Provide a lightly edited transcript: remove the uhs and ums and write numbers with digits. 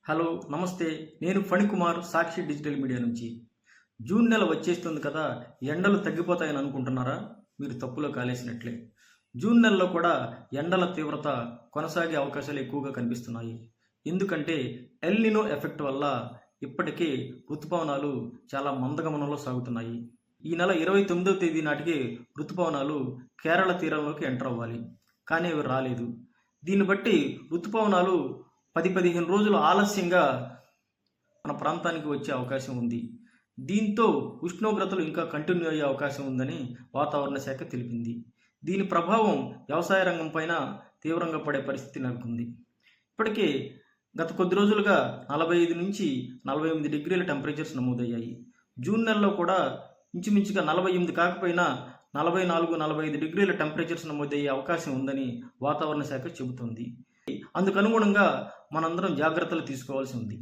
Hello నమస్తే. నేను ఫణికుమార్, సాక్షి digital media నుంచి. జూన్ నెల వచ్చేస్తుంది కదా, ఎండలు తగ్గిపోతాయని అనుకుంటున్నారా? మీరు తప్పులో కాలేసినట్లే. జూన్ నెలలో కూడా ఎండల తీవ్రత కొనసాగే అవకాశాలు ఎక్కువగా కనిపిస్తున్నాయి. ఎందుకంటే ఎల్ నినో ఎఫెక్ట్ వల్ల ఇప్పటికే ఋతుపవనాలు చాలా మందగమనంలో సాగుతున్నాయి. ఈ నెల 29వ తేదీ నాటికి ఋతుపవనాలు కేరళ తీరంలోకి ఎంటర్ అవ్వాలి. కానీ అవి రాలేదు. దీన్ని బట్టి ఋతుపవనాలు 10-15 రోజులు ఆలస్యంగా మన ప్రాంతానికి వచ్చే అవకాశం ఉంది. దీంతో ఉష్ణోగ్రతలు ఇంకా కంటిన్యూ అయ్యే అవకాశం ఉందని వాతావరణ శాఖ తెలిపింది. దీని ప్రభావం వ్యవసాయ రంగం పైన తీవ్రంగా పడే పరిస్థితి నెలకొంది. ఇప్పటికే గత కొద్ది రోజులుగా 45 నుంచి 48 డిగ్రీల టెంపరేచర్స్ నమోదయ్యాయి. జూన్ నెలలో కూడా ఇంచుమించుగా 48 కాకపోయినా 44-45 డిగ్రీల టెంపరేచర్స్ నమోదయ్యే అవకాశం ఉందని వాతావరణ శాఖ చెబుతోంది. అందుకనుగుణంగా మనందరం జాగ్రత్తలు తీసుకోవాల్సి ఉంది.